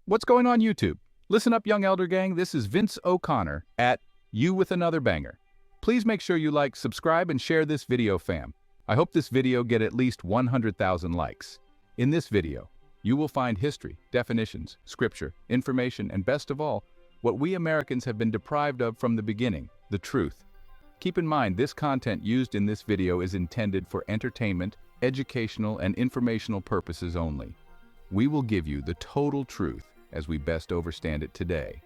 What's going on YouTube? Listen up, young elder gang. This is Vince O'Connor at You with Another Banger. Please make sure you like, subscribe, and share this video, fam. I hope this video get at least 100,000 likes. In this video, you will find history, definitions, scripture, information, and best of all, what we Americans have been deprived of from the beginning, the truth. Keep in mind, this content used in this video is intended for entertainment, educational, and informational purposes only. We will give you the total truth as we best understand it today.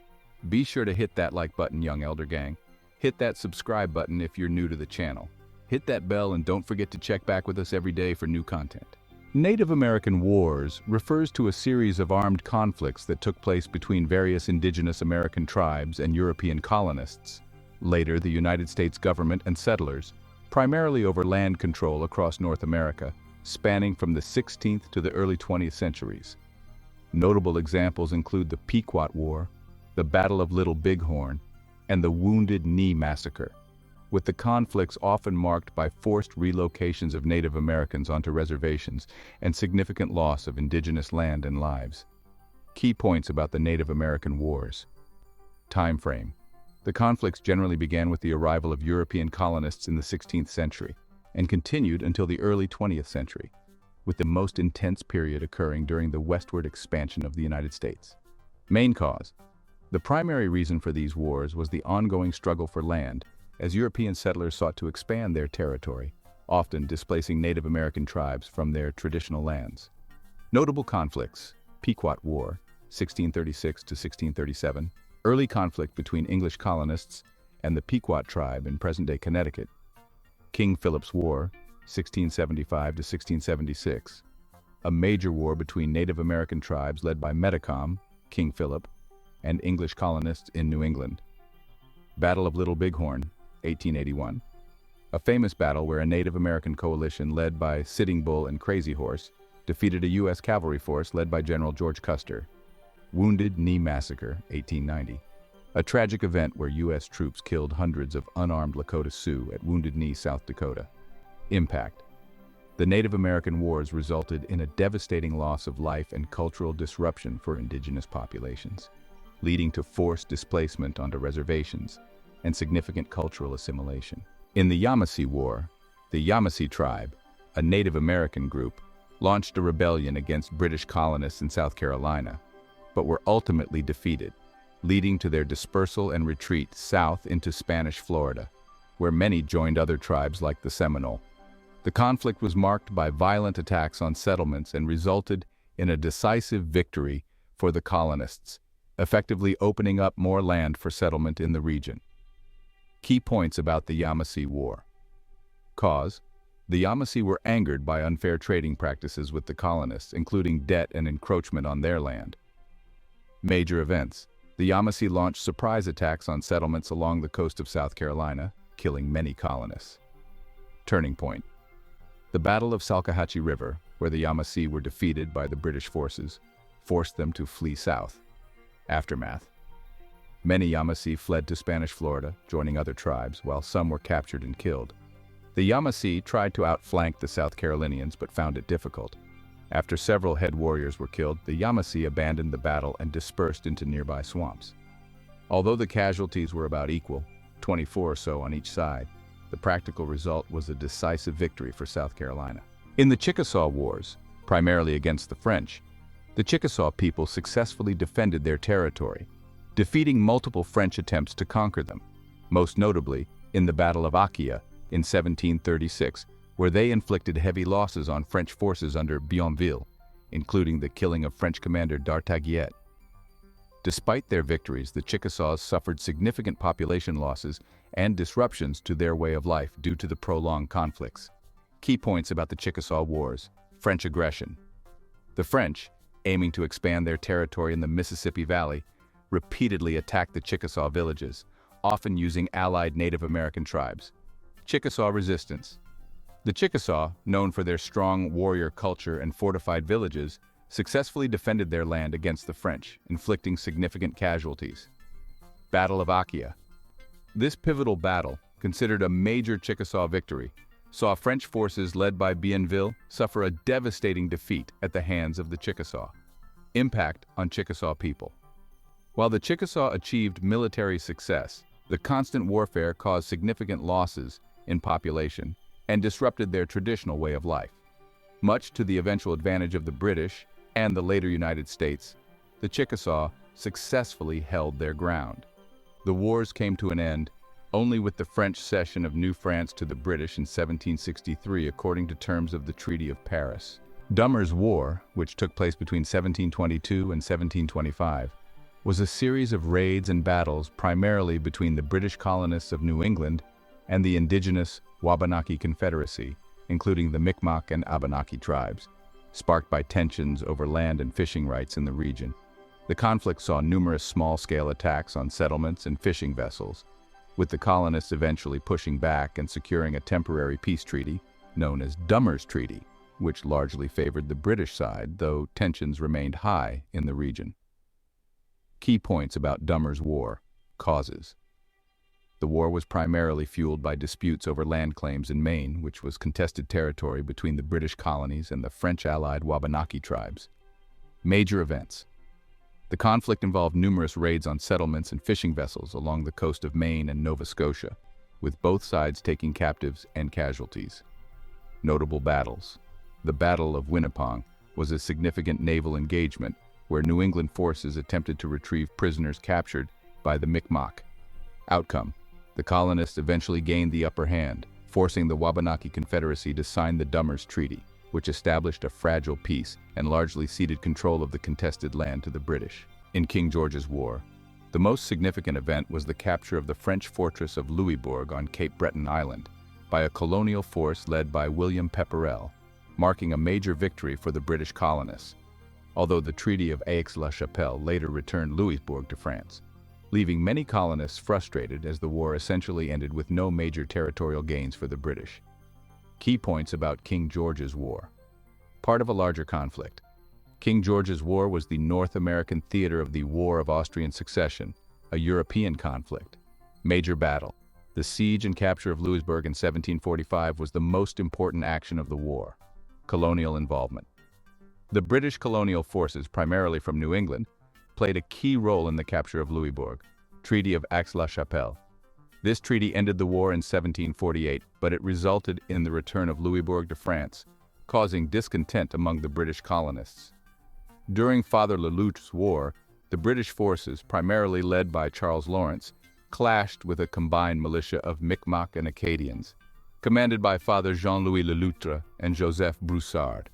Be sure to hit that like button, young elder gang. Hit that subscribe button if you're new to the channel. Hit that bell and don't forget to check back with us every day for new content. Native American Wars refers to a series of armed conflicts that took place between various indigenous American tribes and European colonists. Later, the United States government and settlers, primarily over land control across North America, spanning from the 16th to the early 20th centuries. Notable examples include the Pequot War, the Battle of Little Bighorn, and the Wounded Knee Massacre, with the conflicts often marked by forced relocations of Native Americans onto reservations and significant loss of indigenous land and lives. Key points about the Native American Wars. Time frame. The conflicts generally began with the arrival of European colonists in the 16th century and continued until the early 20th century, with the most intense period occurring during the westward expansion of the United States. Main cause. The primary reason for these wars was the ongoing struggle for land, as European settlers sought to expand their territory, often displacing Native American tribes from their traditional lands. Notable conflicts: Pequot War, 1636 to 1637, early conflict between English colonists and the Pequot tribe in present-day Connecticut. King Philip's War, 1675 to 1676, a major war between Native American tribes led by Metacom, King Philip, and English colonists in New England. Battle of Little Bighorn, 1881, a famous battle where a Native American coalition led by Sitting Bull and Crazy Horse defeated a U.S. cavalry force led by General George Custer. Wounded Knee Massacre, 1890, a tragic event where U.S. troops killed hundreds of unarmed Lakota Sioux at Wounded Knee, South Dakota. Impact. The Native American Wars resulted in a devastating loss of life and cultural disruption for indigenous populations, leading to forced displacement onto reservations and significant cultural assimilation. In the Yamasee War, the Yamasee tribe, a Native American group, launched a rebellion against British colonists in South Carolina, but were ultimately defeated, leading to their dispersal and retreat south into Spanish Florida, where many joined other tribes like the Seminole. The conflict was marked by violent attacks on settlements and resulted in a decisive victory for the colonists, effectively opening up more land for settlement in the region. Key points about the Yamasee War. Cause: the Yamasee were angered by unfair trading practices with the colonists, including debt and encroachment on their land. Major events: the Yamasee launched surprise attacks on settlements along the coast of South Carolina, killing many colonists. Turning point: the Battle of Salkehatchie River, where the Yamasee were defeated by the British forces, forced them to flee south. Aftermath: many Yamasee fled to Spanish Florida, joining other tribes, while some were captured and killed. The Yamasee tried to outflank the South Carolinians but found it difficult. After several head warriors were killed, the Yamasee abandoned the battle and dispersed into nearby swamps. Although the casualties were about equal, 24 or so on each side, the practical result was a decisive victory for South Carolina. In the Chickasaw Wars, primarily against the French, the Chickasaw people successfully defended their territory, defeating multiple French attempts to conquer them, most notably in the Battle of Acquia in 1736, where they inflicted heavy losses on French forces under Bienville, including the killing of French commander d'Artaguiet. Despite their victories, the Chickasaws suffered significant population losses and disruptions to their way of life due to the prolonged conflicts. Key points about the Chickasaw Wars. French aggression. The French, aiming to expand their territory in the Mississippi Valley, repeatedly attacked the Chickasaw villages, often using allied Native American tribes. Chickasaw resistance. The Chickasaw, known for their strong warrior culture and fortified villages, successfully defended their land against the French, inflicting significant casualties. Battle of Acquia. This pivotal battle, considered a major Chickasaw victory, saw French forces led by Bienville suffer a devastating defeat at the hands of the Chickasaw. Impact on Chickasaw people. While the Chickasaw achieved military success, the constant warfare caused significant losses in population and disrupted their traditional way of life. Much to the eventual advantage of the British and the later United States, the Chickasaw successfully held their ground. The wars came to an end only with the French cession of New France to the British in 1763 according to terms of the Treaty of Paris. Dunmore's War, which took place between 1722 and 1725, was a series of raids and battles primarily between the British colonists of New England and the indigenous Wabanaki Confederacy, including the Mi'kmaq and Abenaki tribes, sparked by tensions over land and fishing rights in the region. The conflict saw numerous small-scale attacks on settlements and fishing vessels, with the colonists eventually pushing back and securing a temporary peace treaty known as Dunmore's Treaty, which largely favored the British side, though tensions remained high in the region. Key points about Dunmore's War. Causes. The war was primarily fueled by disputes over land claims in Maine, which was contested territory between the British colonies and the French-allied Wabanaki tribes. Major events. The conflict involved numerous raids on settlements and fishing vessels along the coast of Maine and Nova Scotia, with both sides taking captives and casualties. Notable battles. The Battle of Winnepongo was a significant naval engagement where New England forces attempted to retrieve prisoners captured by the Mi'kmaq. Outcome. The colonists eventually gained the upper hand, forcing the Wabanaki Confederacy to sign the Dunmore's Treaty, which established a fragile peace and largely ceded control of the contested land to the British. In King George's War, the most significant event was the capture of the French fortress of Louisbourg on Cape Breton Island by a colonial force led by William Pepperell, marking a major victory for the British colonists, although the Treaty of Aix-la-Chapelle later returned Louisbourg to France, leaving many colonists frustrated as the war essentially ended with no major territorial gains for the British. Key points about King George's War. Part of a larger conflict. King George's War was the North American theater of the War of Austrian Succession, a European conflict. Major battle. The siege and capture of Louisbourg in 1745 was the most important action of the war. Colonial involvement. The British colonial forces, primarily from New England, played a key role in the capture of Louisbourg. Treaty of Aix-la-Chapelle. This treaty ended the war in 1748, but it resulted in the return of Louisbourg to France, causing discontent among the British colonists. During Father Le Loutre's war, the British forces, primarily led by Charles Lawrence, clashed with a combined militia of Mi'kmaq and Acadians, commanded by Father Jean-Louis Le Loutre and Joseph Broussard,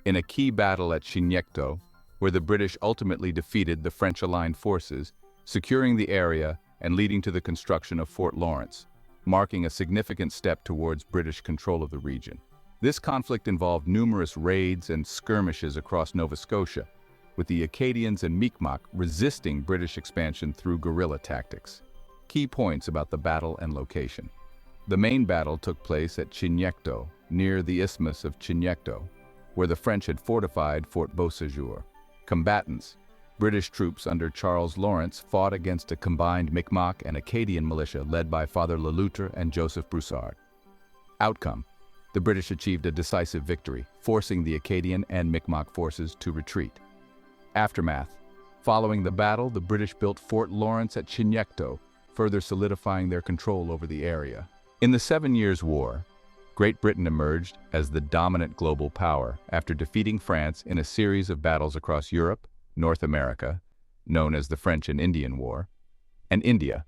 in a key battle at Chignecto, where the British ultimately defeated the French-aligned forces, securing the area and leading to the construction of Fort Lawrence, marking a significant step towards British control of the region. This conflict involved numerous raids and skirmishes across Nova Scotia, with the Acadians and Mi'kmaq resisting British expansion through guerrilla tactics. Key points about the battle and location. The main battle took place at Chignecto, near the Isthmus of Chignecto, where the French had fortified Fort Beausejour. Combatants. British troops under Charles Lawrence fought against a combined Mi'kmaq and Acadian militia led by Father Le Loutre and Joseph Broussard. Outcome. The British achieved a decisive victory, forcing the Acadian and Mi'kmaq forces to retreat. Aftermath. Following the battle, the British built Fort Lawrence at Chignecto, further solidifying their control over the area. In the 7 Years' War, Great Britain emerged as the dominant global power after defeating France in a series of battles across Europe, North America, known as the French and Indian War, and India,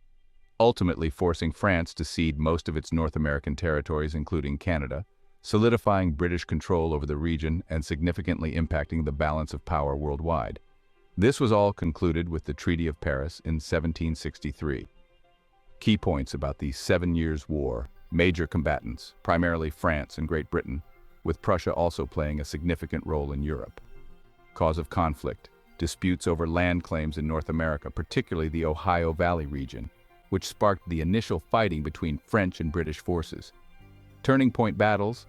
ultimately forcing France to cede most of its North American territories, including Canada, solidifying British control over the region and significantly impacting the balance of power worldwide. This was all concluded with the Treaty of Paris in 1763. Key points about the 7 Years' War. Major combatants, primarily France and Great Britain, with Prussia also playing a significant role in Europe. Cause of conflict. Disputes over land claims in North America, particularly the Ohio Valley region, which sparked the initial fighting between French and British forces. Turning point battles.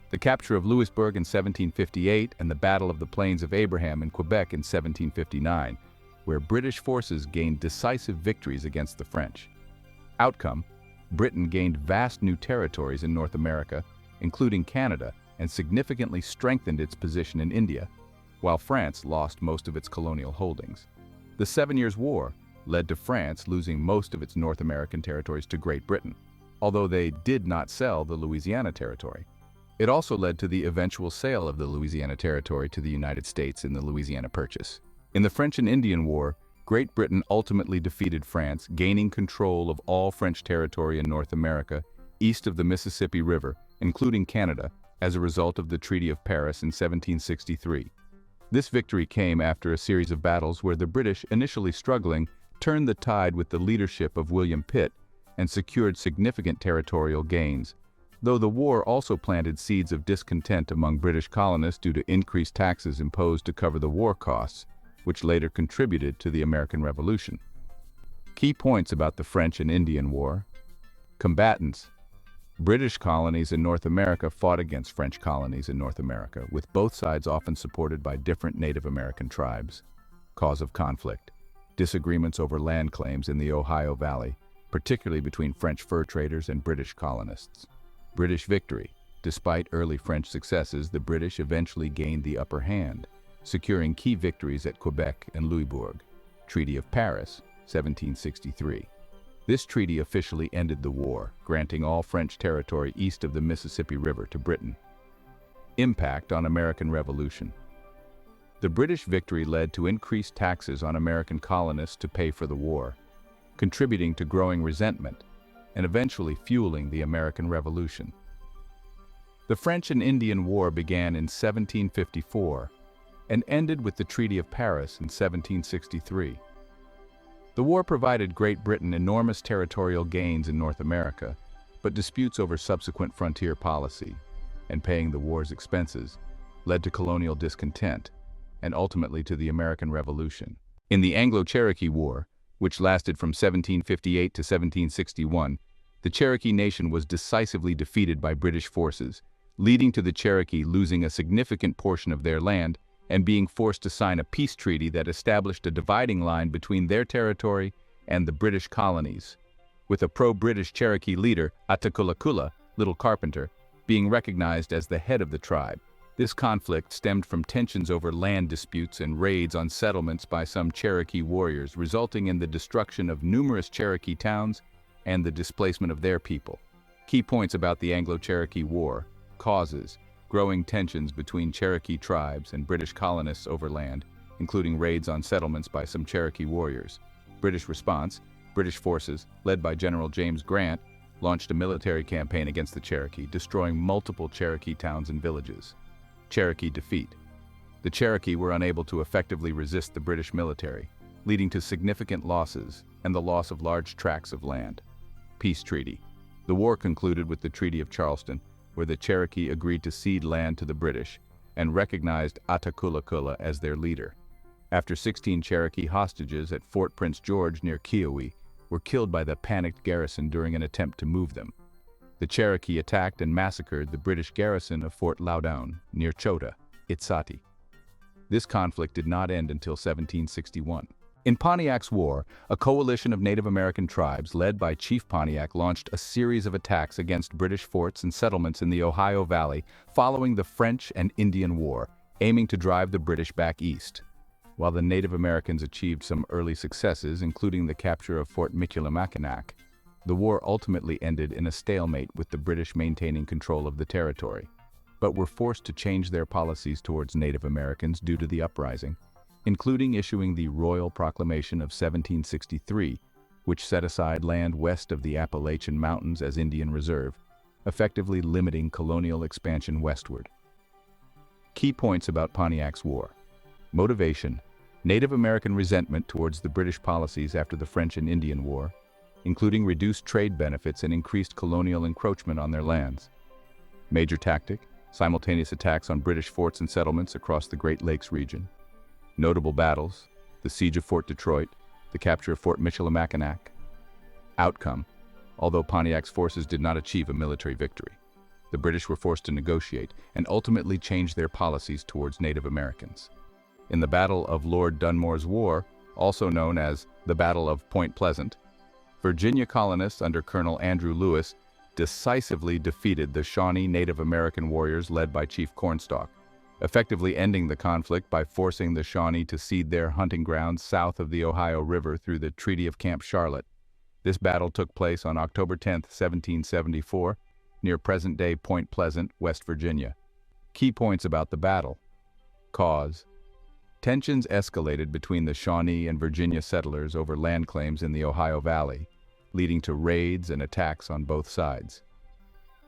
The capture of Louisbourg in 1758 and the Battle of the Plains of Abraham in Quebec in 1759, where British forces gained decisive victories against the French. Outcome. Britain gained vast new territories in North America, including Canada, and significantly strengthened its position in India. while France lost most of its colonial holdings. The 7 Years' War led to France losing most of its North American territories to Great Britain, although they did not sell the Louisiana Territory. It also led to the eventual sale of the Louisiana Territory to the United States in the Louisiana Purchase. In the French and Indian War, Great Britain ultimately defeated France, gaining control of all French territory in North America east of the Mississippi River, including Canada, as a result of the Treaty of Paris in 1763. This victory came after a series of battles where the British, initially struggling, turned the tide with the leadership of William Pitt and secured significant territorial gains, though the war also planted seeds of discontent among British colonists due to increased taxes imposed to cover the war costs, which later contributed to the American Revolution. Key points about the French and Indian War. Combatants. British colonies in North America fought against French colonies in North America, with both sides often supported by different Native American tribes. Cause of conflict. Disagreements over land claims in the Ohio Valley, particularly between French fur traders and British colonists. British victory. Despite early French successes, the British eventually gained the upper hand, securing key victories at Quebec and Louisbourg. Treaty of Paris, 1763. This treaty officially ended the war, granting all French territory east of the Mississippi River to Britain. Impact on American Revolution. The British victory led to increased taxes on American colonists to pay for the war, contributing to growing resentment and eventually fueling the American Revolution. The French and Indian War began in 1754 and ended with the Treaty of Paris in 1763. The war provided Great Britain enormous territorial gains in North America, but disputes over subsequent frontier policy and paying the war's expenses led to colonial discontent and ultimately to the American Revolution. In the Anglo-Cherokee War, which lasted from 1758 to 1761, the Cherokee Nation was decisively defeated by British forces, leading to the Cherokee losing a significant portion of their land and being forced to sign a peace treaty that established a dividing line between their territory and the British colonies, with a pro-British Cherokee leader, Atakulakula, Little Carpenter, being recognized as the head of the tribe. This conflict stemmed from tensions over land disputes and raids on settlements by some Cherokee warriors, resulting in the destruction of numerous Cherokee towns and the displacement of their people. Key points about the Anglo-Cherokee War. Causes. Growing tensions between Cherokee tribes and British colonists over land, including raids on settlements by some Cherokee warriors. British response. British forces, led by General James Grant, launched a military campaign against the Cherokee, destroying multiple Cherokee towns and villages. Cherokee defeat. The Cherokee were unable to effectively resist the British military, leading to significant losses and the loss of large tracts of land. Peace treaty. The war concluded with the Treaty of Charleston, where the Cherokee agreed to cede land to the British and recognized Atakulakula as their leader. After 16 Cherokee hostages at Fort Prince George near Kiowa were killed by the panicked garrison during an attempt to move them. The Cherokee attacked and massacred the British garrison of Fort Loudoun near Chota, Itsati. This conflict did not end until 1761. In Pontiac's War, a coalition of Native American tribes led by Chief Pontiac launched a series of attacks against British forts and settlements in the Ohio Valley following the French and Indian War, aiming to drive the British back east. While the Native Americans achieved some early successes, including the capture of Fort Michilimackinac, the war ultimately ended in a stalemate with the British maintaining control of the territory, but were forced to change their policies towards Native Americans due to the uprising, including issuing the Royal Proclamation of 1763, which set aside land west of the Appalachian Mountains as Indian Reserve, effectively limiting colonial expansion westward. Key points about Pontiac's War. Motivation. Native American resentment towards the British policies after the French and Indian War, including reduced trade benefits and increased colonial encroachment on their lands. Major tactic. Simultaneous attacks on British forts and settlements across the Great Lakes region. Notable battles: the Siege of Fort Detroit, the capture of Fort Michilimackinac. Outcome: although Pontiac's forces did not achieve a military victory, the British were forced to negotiate and ultimately change their policies towards Native Americans. In the Battle of Lord Dunmore's War, also known as the Battle of Point Pleasant, Virginia colonists under Colonel Andrew Lewis decisively defeated the Shawnee Native American warriors led by Chief Cornstalk. effectively ending the conflict by forcing the Shawnee to cede their hunting grounds south of the Ohio River through the Treaty of Camp Charlotte. This battle took place on October 10, 1774, near present-day Point Pleasant, West Virginia. Key points about the battle. Cause. Tensions escalated between the Shawnee and Virginia settlers over land claims in the Ohio Valley, leading to raids and attacks on both sides.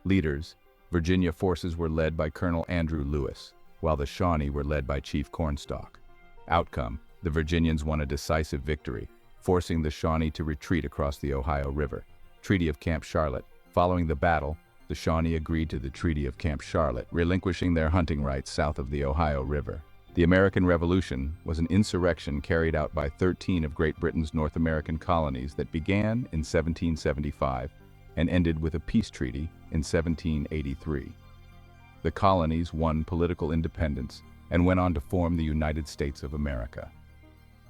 Leaders. Virginia forces were led by Colonel Andrew Lewis, while the Shawnee were led by Chief Cornstalk. Outcome. The Virginians won a decisive victory, forcing the Shawnee to retreat across the Ohio River. Treaty of Camp Charlotte. Following the battle, the Shawnee agreed to the Treaty of Camp Charlotte, relinquishing their hunting rights south of the Ohio River. The American Revolution was an insurrection carried out by 13 of Great Britain's North American colonies that began in 1775 and ended with a peace treaty in 1783. The colonies won political independence and went on to form the United States of America.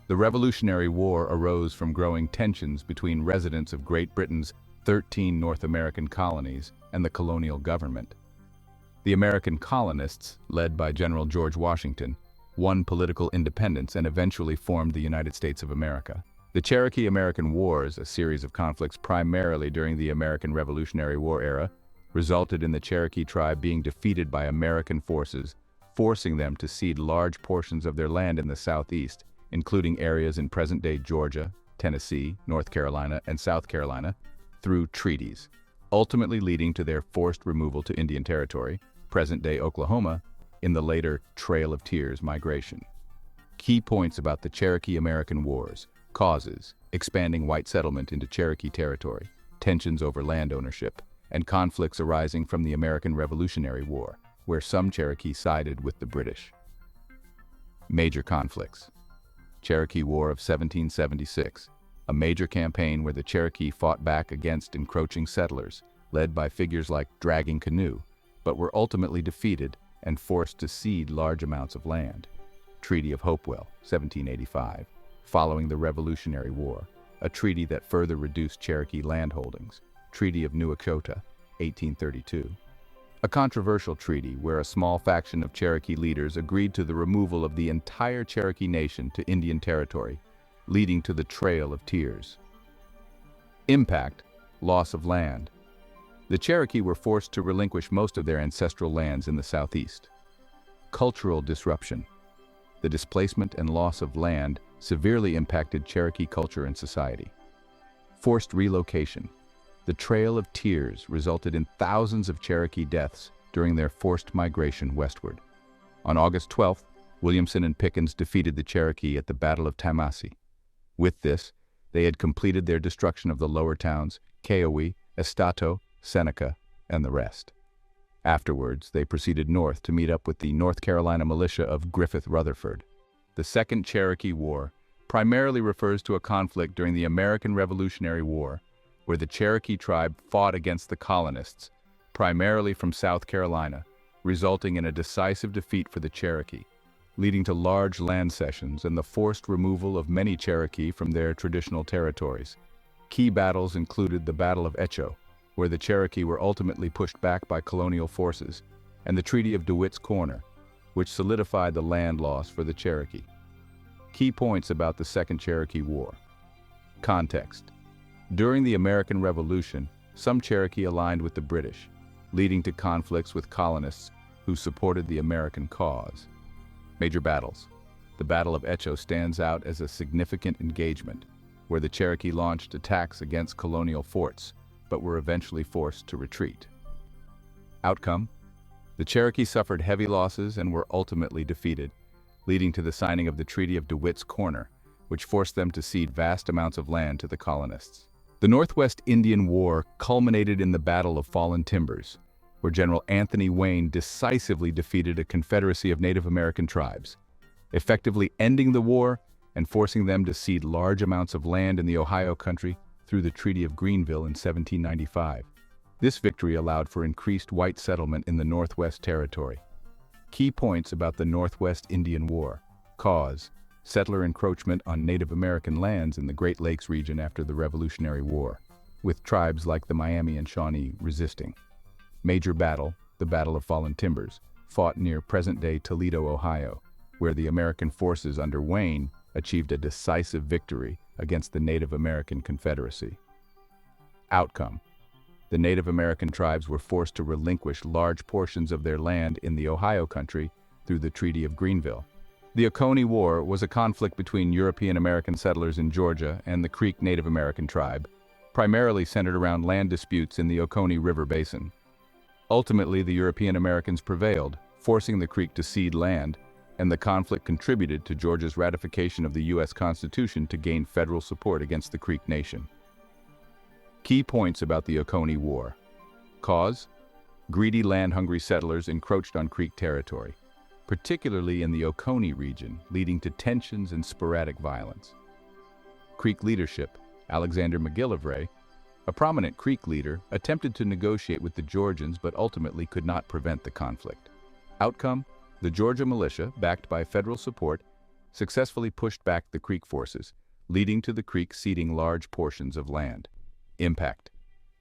The Revolutionary War arose from growing tensions between residents of Great Britain's 13 North American colonies and the colonial government. The American colonists, led by General George Washington, won political independence and eventually formed the United States of America. The Cherokee-American Wars, a series of conflicts primarily during the American Revolutionary War era, resulted in the Cherokee tribe being defeated by American forces, forcing them to cede large portions of their land in the southeast, including areas in present-day Georgia, Tennessee, North Carolina, and South Carolina, through treaties, ultimately leading to their forced removal to Indian Territory, present-day Oklahoma, in the later Trail of Tears migration. Key points about the Cherokee-American Wars. Causes: expanding white settlement into Cherokee territory, tensions over land ownership, and conflicts arising from the American Revolutionary War, where some Cherokee sided with the British. Major conflicts. Cherokee War of 1776, a major campaign where the Cherokee fought back against encroaching settlers, led by figures like Dragging Canoe, but were ultimately defeated and forced to cede large amounts of land. Treaty of Hopewell, 1785, following the Revolutionary War, a treaty that further reduced Cherokee landholdings. Treaty of Nuakota, 1832. A controversial treaty where a small faction of Cherokee leaders agreed to the removal of the entire Cherokee nation to Indian Territory, leading to the Trail of Tears. Impact: loss of land. The Cherokee were forced to relinquish most of their ancestral lands in the southeast. Cultural disruption. The displacement and loss of land severely impacted Cherokee culture and society. Forced relocation. The Trail of Tears resulted in thousands of Cherokee deaths during their forced migration westward. On August 12th, Williamson and Pickens defeated the Cherokee at the Battle of Yamasee. With this, they had completed their destruction of the lower towns, Keowee, Estato, Seneca, and the rest. Afterwards, they proceeded north to meet up with the North Carolina militia of Griffith Rutherford. The Second Cherokee War primarily refers to a conflict during the American Revolutionary War, where the Cherokee tribe fought against the colonists, primarily from South Carolina, resulting in a decisive defeat for the Cherokee, leading to large land cessions and the forced removal of many Cherokee from their traditional territories. Key battles included the Battle of Echo, where the Cherokee were ultimately pushed back by colonial forces, and the Treaty of DeWitt's Corner, which solidified the land loss for the Cherokee. Key points about the Second Cherokee War. Context. During the American Revolution, some Cherokee aligned with the British, leading to conflicts with colonists who supported the American cause. Major battles. The Battle of Echo stands out as a significant engagement, where the Cherokee launched attacks against colonial forts, but were eventually forced to retreat. Outcome: the Cherokee suffered heavy losses and were ultimately defeated, leading to the signing of the Treaty of DeWitt's Corner, which forced them to cede vast amounts of land to the colonists. The Northwest Indian War culminated in the Battle of Fallen Timbers, where General Anthony Wayne decisively defeated a confederacy of Native American tribes, effectively ending the war and forcing them to cede large amounts of land in the Ohio country through the Treaty of Greenville in 1795. This victory allowed for increased white settlement in the Northwest Territory. Key points about the Northwest Indian War. Cause: settler encroachment on Native American lands in the Great Lakes region after the Revolutionary War, with tribes like the Miami and Shawnee resisting. Major battle: the Battle of Fallen Timbers, fought near present-day Toledo, Ohio, where the American forces under Wayne achieved a decisive victory against the Native American Confederacy. Outcome: the Native American tribes were forced to relinquish large portions of their land in the Ohio Country through the Treaty of Greenville. The Oconee War was a conflict between European American settlers in Georgia and the Creek Native American tribe, primarily centered around land disputes in the Oconee River Basin. Ultimately, the European Americans prevailed, forcing the Creek to cede land, and the conflict contributed to Georgia's ratification of the U.S. Constitution to gain federal support against the Creek Nation. Key points about the Oconee War. Cause: greedy, land-hungry settlers encroached on Creek territory, particularly in the Oconee region, leading to tensions and sporadic violence. Creek leadership: Alexander McGillivray, a prominent Creek leader, attempted to negotiate with the Georgians but ultimately could not prevent the conflict. Outcome: the Georgia militia, backed by federal support, successfully pushed back the Creek forces, leading to the Creek ceding large portions of land. Impact: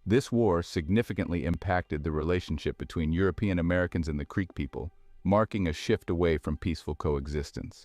this war significantly impacted the relationship between European Americans and the Creek people, marking a shift away from peaceful coexistence.